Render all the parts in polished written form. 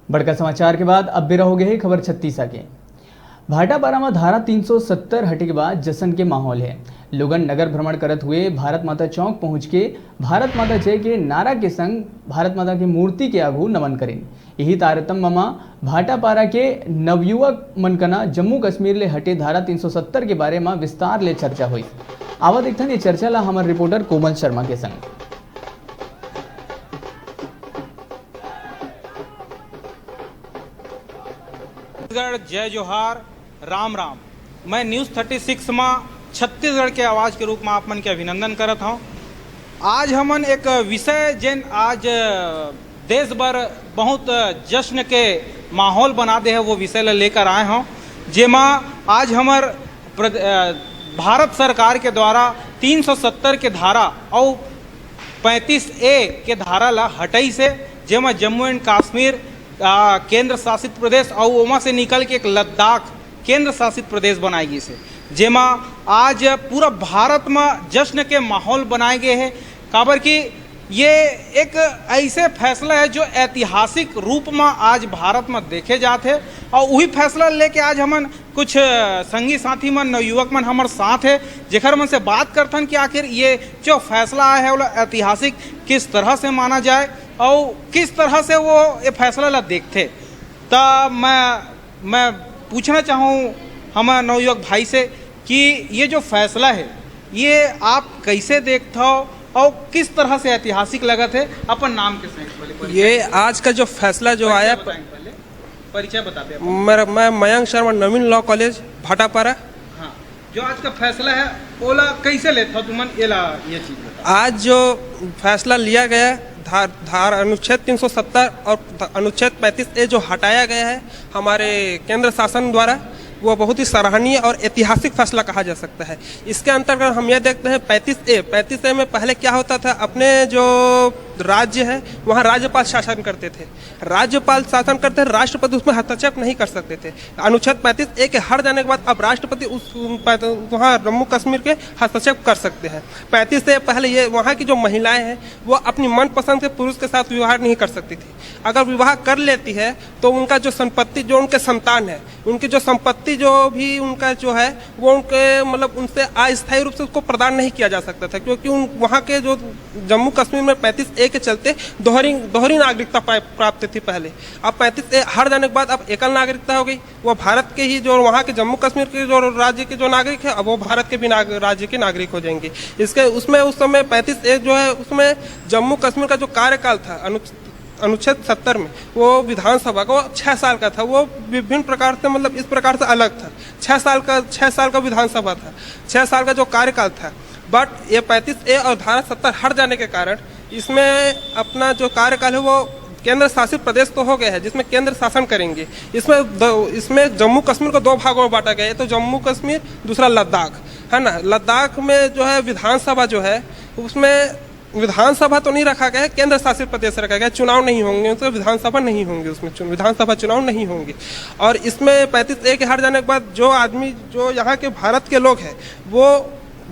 बड़का समाचार के बाद अब भी रहोगे ही खबर 36 के भाटापारा में धारा 370 हटे के बाद जश्न के माहौल है। लोगन नगर भ्रमण करत हुए भारत माता चौक पहुंच के भारत माता जय के नारा के संग भारत माता की मूर्ति के आगू नमन करें। यही तारतम्य में भाटापारा के नवयुवक मनकना जम्मू कश्मीर ले हटे धारा 370 के बारे में विस्तार ले चर्चा हुई। आवा देखथन ये चर्चा ला हमारे रिपोर्टर कोमल शर्मा के संग। छत्तीसगढ़ जय जोहार राम राम। मैं न्यूज़ 36 में छत्तीसगढ़ के आवाज़ के रूप में आप मन के अभिनंदन करत हूँ। आज हमन एक विषय जिन आज देश भर बहुत जश्न के माहौल बना दे है वो विषय ला लेकर आए हों, जेमा आज हमार भारत सरकार के द्वारा 370 के धारा और 35A के धारा ला हटई से, जेमा जम्मू एंड कश्मीर केंद्र शासित प्रदेश और ओमा से निकल के एक लद्दाख केंद्र शासित प्रदेश बनाई गई से, जेमा आज पूरा भारत में जश्न के माहौल बनाए गए हैं। काबर कि ये एक ऐसे फैसला है जो ऐतिहासिक रूप में आज भारत में देखे जाते हैं, और वही फैसला लेके आज हमन कुछ संगी साथी मन नवयुवक मन हमारे साथ है, जेखर मन से बात करथन कि आखिर ये जो फैसला आया है वो ऐतिहासिक किस तरह से माना जाए और किस तरह से वो ये फैसला ला देखते। तो मैं पूछना चाहूँ हम नवयुवक भाई से कि ये जो फैसला है ये आप कैसे देखते हो और किस तरह से ऐतिहासिक लगा थे। अपन नाम के साथ ये आज का जो फैसला जो आया, परिचय बताते मैं मयंक शर्मा, नवीन लॉ कॉलेज भाटापारा। हाँ, जो आज का फैसला है ओला कैसे लेता तुमन ये चीज बता। आज जो फैसला लिया गया धार अनुच्छेद 370 और अनुच्छेद 35A जो हटाया गया है हमारे केंद्र शासन द्वारा, वो बहुत ही सराहनीय और ऐतिहासिक फैसला कहा जा सकता है। इसके अंतर्गत हम यह देखते हैं 35A में पहले क्या होता था, अपने जो राज्य है वहाँ राज्यपाल शासन करते थे, राष्ट्रपति उसमें हस्तक्षेप नहीं कर सकते थे। अनुच्छेद 35A के हट जाने के बाद अब राष्ट्रपति उस वहाँ जम्मू कश्मीर के हस्तक्षेप कर सकते हैं। 35A पहले ये वहाँ की जो महिलाएं हैं वो अपनी मनपसंद के पुरुष के साथ विवाह नहीं कर सकती थी। अगर विवाह कर लेती है तो उनका जो संपत्ति, जो उनके संतान है, उनकी जो संपत्ति जो भी उनका जो है वो उनके मतलब उनसे अस्थायी रूप से उसको प्रदान नहीं किया जा सकता था, क्योंकि वहाँ के जो जम्मू कश्मीर में 35A के चलते दोहरी नागरिकता प्राप्त थी पहले। अब 35A हट जाने के बाद अब एकल नागरिकता हो गई। वो भारत के ही जो वहाँ के जम्मू कश्मीर के जो राज्य के जो नागरिक है अब वो भारत के भी राज्य के नागरिक हो जाएंगे। इसके उसमें उस समय 35A जो है उसमें जम्मू कश्मीर का जो कार्यकाल था अनुच्छेद 70 में वो विधानसभा का 6 साल का था। वो विभिन्न प्रकार से मतलब इस प्रकार से अलग था। 6 साल का विधानसभा था, 6 साल का जो कार्यकाल था। बट ये 35A और धारा 70 हट जाने के कारण इसमें अपना जो कार्यकाल है वो केंद्र शासित प्रदेश तो हो गया है जिसमें केंद्र शासन करेंगे। इसमें जम्मू कश्मीर को 2 भागों में बांटा गया है, तो जम्मू कश्मीर, दूसरा लद्दाख है ना। लद्दाख में जो है विधानसभा जो है उसमें विधानसभा तो नहीं रखा गया है, केंद्र शासित प्रदेश रखा गया। चुनाव नहीं होंगे उसमें, विधानसभा नहीं होंगे उसमें, विधानसभा चुनाव नहीं होंगे। और इसमें 35A के हट जाने के बाद जो आदमी जो यहाँ के भारत के लोग हैं वो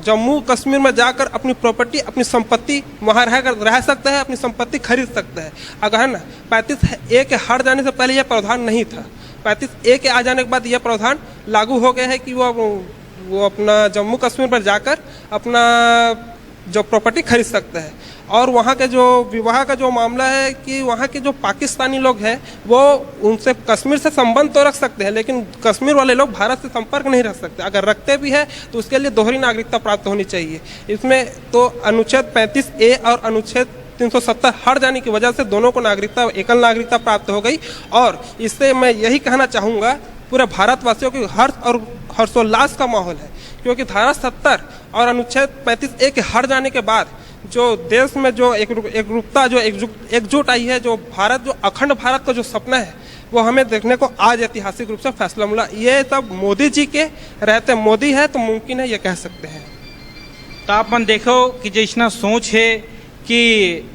जम्मू कश्मीर में जाकर अपनी प्रॉपर्टी, अपनी संपत्ति वहाँ रह सकता है, अपनी संपत्ति खरीद सकता है। अगर है ना 35A के हट जाने से पहले यह प्रावधान नहीं था। 35A के आ जाने के बाद यह प्रावधान लागू हो गया है कि वो अपना जम्मू कश्मीर पर जाकर अपना जो प्रॉपर्टी खरीद सकता है। और वहाँ के जो विवाह का जो मामला है कि वहाँ के जो पाकिस्तानी लोग हैं वो उनसे कश्मीर से संबंध तो रख सकते हैं, लेकिन कश्मीर वाले लोग भारत से संपर्क नहीं रख सकते। अगर रखते भी है तो उसके लिए दोहरी नागरिकता प्राप्त होनी चाहिए। इसमें तो अनुच्छेद 35A और अनुच्छेद 370 हट जाने की वजह से दोनों को नागरिकता, एकल नागरिकता प्राप्त हो गई। और इससे मैं यही कहना चाहूँगा पूरे भारतवासियों की हर्ष और हर्षोल्लास का माहौल है, क्योंकि धारा 70 और अनुच्छेद 35A के हट जाने के बाद जो देश में जो एकरूपता, जो एकजुट आई है, जो भारत, जो अखंड भारत का जो सपना है वो हमें देखने को आज ऐतिहासिक रूप से फैसला मिला। ये सब मोदी जी के रहते, मोदी है तो मुमकिन है, ये कह सकते हैं। तो आप मन देखो कि जैसना सोच है कि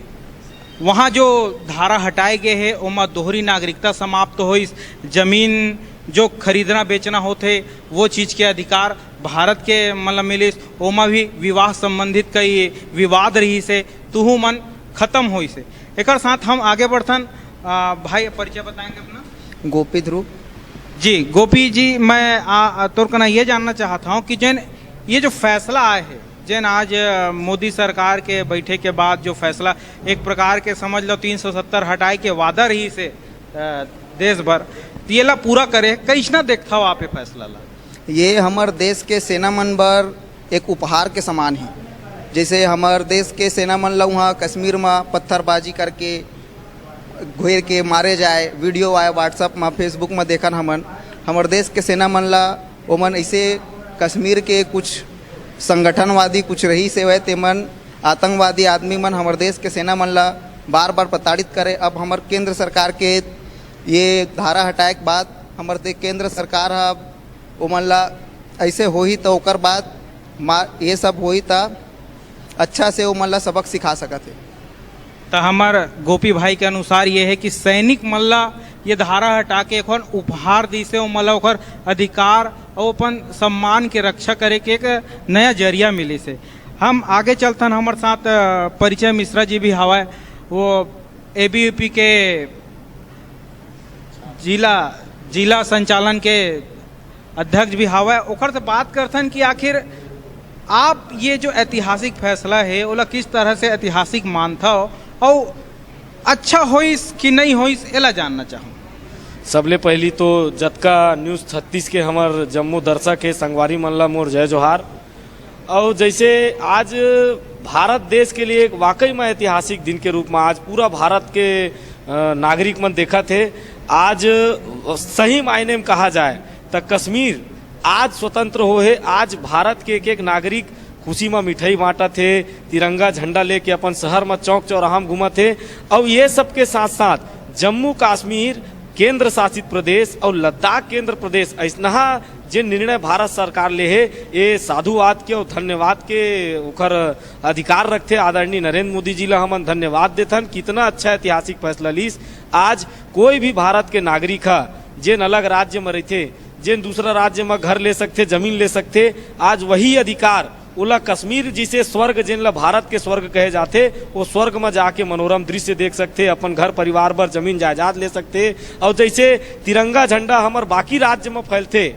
वहाँ जो धारा हटाए गए है ओमा दोहरी नागरिकता समाप्त हो, इस जमीन जो खरीदना बेचना होते वो चीज़ के अधिकार भारत के मतलब मिले, ओमा भी विवाह संबंधित कई विवाद रही से तुहू मन खत्म हो से। एक साथ हम आगे बढ़थन भाई परिचय बताएंगे अपना? गोपी ध्रुव। जी गोपी जी, मैं तोर कना ये जानना चाहता हूँ कि जैन ये जो फैसला आए है, जैन आज मोदी सरकार के बैठे के बाद जो फैसला एक प्रकार के समझ लो 370 हटाए के वादा रही से देश भर, तो ये ला पूरा करे, कैसना देखता हो आप ये फैसला ला? ये हमार देश के सेना मन बर एक उपहार के समान है। जैसे हमार देश के सेना मन ला वहाँ कश्मीर में पत्थरबाजी करके घेर के मारे जाए, वीडियो आए व्हाट्सअप में फेसबुक में देखन हमार देश के सेना मन ला ओमन ऐसे कश्मीर के कुछ संगठनवादी कुछ रही से वह तेमन आतंकवादी आदमी मन हमार देश के सेना मन ला बार बार प्रताड़ित करे। अब हमार केंद्र सरकार के ये धारा हटाए के बाद हमार केंद्र सरकार ओमन ला ऐसे हो ही तो ओकर बाद ये सब हो ही तो अच्छा से ओमन ला सबक सिखा सकत है। तो हमार गोपी भाई के अनुसार ये है कि सैनिक मल्ला ये धारा हटा के एक उपहार दी से मतलब ओकर अधिकार और अपन सम्मान के रक्षा करे के एक नया जरिया मिली से। हम आगे चलतन, हमारे साथ परिचय मिश्रा जी भी हवा, वो एबीवीपी के जिला संचालन के अध्यक्ष भी हवा, ओकर से बात करथन कि आखिर आप ये जो ऐतिहासिक फैसला है ओला किस तरह से ऐतिहासिक मानता हो और अच्छा होइस कि नहीं होइस एला जानना चाहूँ। सबले पहली तो जतका न्यूज़ 36 के हमार जम्मू दर्शक के संगवारी मनला मोर जय जोहार। और जैसे आज भारत देश के लिए एक वाकई में ऐतिहासिक दिन के रूप में आज पूरा भारत के नागरिक मन देखा थे। आज सही मायने में कहा जाए तो कश्मीर आज स्वतंत्र हो है। आज भारत के एक नागरिक खुशी में मिठाई बांटा थे, तिरंगा झंडा लेके अपन शहर में चौक चौराहा में घूमा थे। और ये सब के साथ साथ जम्मू कश्मीर केंद्र शासित प्रदेश और लद्दाख केंद्र प्रदेश ऐसा जे निर्णय भारत सरकार ले है ये साधुवाद के और धन्यवाद के उखर अधिकार रखते। आदरणीय नरेंद्र मोदी जी ला हम धन्यवाद देथन, कितना अच्छा ऐतिहासिक फैसला लीस। आज कोई भी भारत के नागरिक है जिन अलग राज्य में रहते, जिन दूसरा राज्य में घर ले सकते, जमीन ले सकते, आज वही अधिकार उला कश्मीर जिसे स्वर्ग जिन ला भारत के स्वर्ग कहे जाते, वो स्वर्ग में जाके मनोरम दृश्य देख सकते, अपन घर परिवार पर जमीन जायदाद ले सकते। और जैसे तिरंगा झंडा हमार बाकी राज्य में फैलते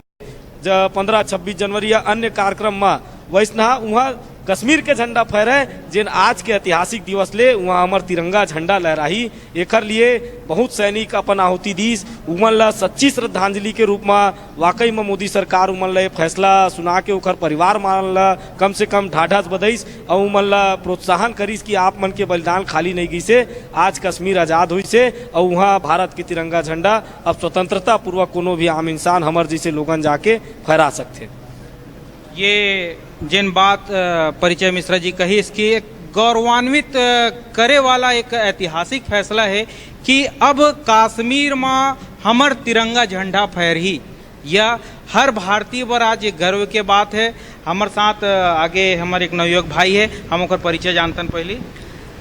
15-26 जनवरी या अन्य कार्यक्रम में, वैसना वहाँ कश्मीर के झंडा फहरे जिन आज के ऐतिहासिक दिवस ले वहाँ हमार तिरंगा झंडा लहराही। एकर लिए बहुत सैनिक अपन आहुति दीस। उमन ला सच्ची श्रद्धांजलि के रूप में वाकई में मोदी सरकार उमन ला फैसला सुना के उखर परिवार मान ला कम से कम ढाढ़स बधाईस और उमन ला प्रोत्साहन करीस कि आप मन के बलिदान खाली नहीं गई से आज कश्मीर आज़ाद हुई से और वहाँ भारत के तिरंगा झंडा अब स्वतंत्रता पूर्वक कोनो भी आम इंसान हमार जैसे लोगन जाके फहरा सकते। ये जिन बात परिचय मिश्रा जी कही, इसकी एक गौरवान्वित करे वाला एक ऐतिहासिक फैसला है कि अब कश्मीर में हमर तिरंगा झंडा फहरही। यह हर भारतीय पर आज एक गर्व के बात है। हमारे साथ आगे हमारे एक नवयुवक भाई है, हम उनका परिचय जानते हैं। पहले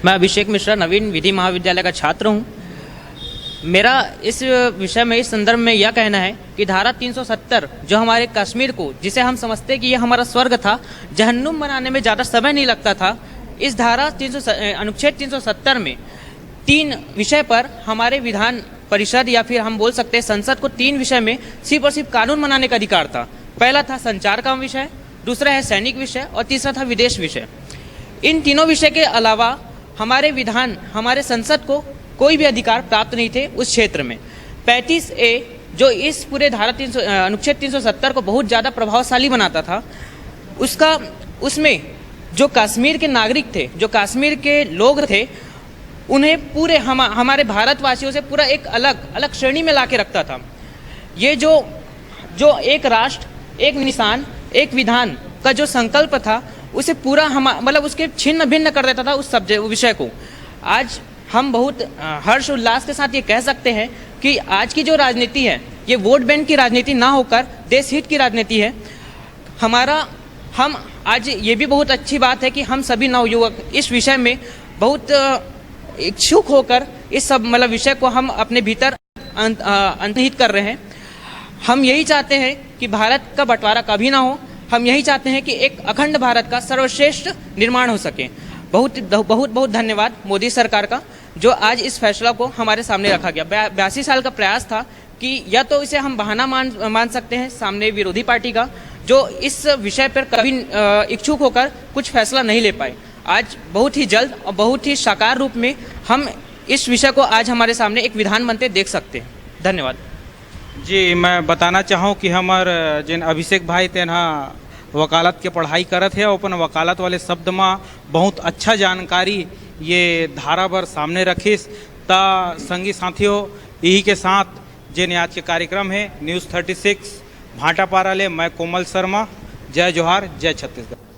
मैं अभिषेक मिश्रा नवीन विधि महाविद्यालय का छात्र हूँ। मेरा इस विषय में इस संदर्भ में यह कहना है कि धारा 370 जो हमारे कश्मीर को, जिसे हम समझते कि यह हमारा स्वर्ग था, जहन्नुम बनाने में ज़्यादा समय नहीं लगता था, इस धारा अनुच्छेद 370 में 3 विषय पर हमारे विधान परिषद या फिर हम बोल सकते हैं संसद को 3 विषय में सिर्फ और सिर्फ कानून बनाने का अधिकार था। पहला था संचार का विषय, दूसरा है सैनिक विषय और तीसरा था विदेश विषय। इन तीनों विषय के अलावा हमारे संसद को कोई भी अधिकार प्राप्त नहीं थे उस क्षेत्र में। 35A जो इस पूरे धारा अनुच्छेद 370 को बहुत ज़्यादा प्रभावशाली बनाता था, उसमें जो कश्मीर के नागरिक थे, जो कश्मीर के लोग थे, उन्हें पूरे हमारे भारतवासियों से पूरा एक अलग श्रेणी में ला के रखता था। ये जो एक राष्ट्र एक निशान एक विधान का जो संकल्प था, उसे पूरा मतलब उसके छिन्न भिन्न कर देता था उस विषय को। आज हम बहुत हर्ष उल्लास के साथ ये कह सकते हैं कि आज की जो राजनीति है ये वोट बैंक की राजनीति ना होकर देश हित की राजनीति है। हम आज ये भी बहुत अच्छी बात है कि हम सभी नवयुवक इस विषय में बहुत इच्छुक होकर इस सब मतलब विषय को हम अपने भीतर अंतर्निहित कर रहे हैं। हम यही चाहते हैं कि भारत का बंटवारा कभी ना हो। हम यही चाहते हैं कि एक अखंड भारत का सर्वश्रेष्ठ निर्माण हो सके। बहुत बहुत धन्यवाद मोदी सरकार का। जो आज इस फैसला को हमारे सामने रखा गया। 82 साल का प्रयास था कि या तो इसे हम बहाना मान सकते हैं सामने विरोधी पार्टी का, जो इस विषय पर कभी इच्छुक होकर कुछ फैसला नहीं ले पाए। आज बहुत ही जल्द और बहुत ही साकार रूप में हम इस विषय को आज हमारे सामने एक विधान बनते देख सकते हैं। धन्यवाद जी। मैं बताना चाहूँ कि हमार जिन अभिषेक भाई तेना वकालत के पढ़ाई करत है, अपन वकालत वाले शब्द में बहुत अच्छा जानकारी ये धारा पर सामने रखिस। ता संगी साथियों, यही के साथ जिन आज के कार्यक्रम है न्यूज़ 36 भाटापारा ले, मैं कोमल शर्मा। जय जोहार, जय छत्तीसगढ़।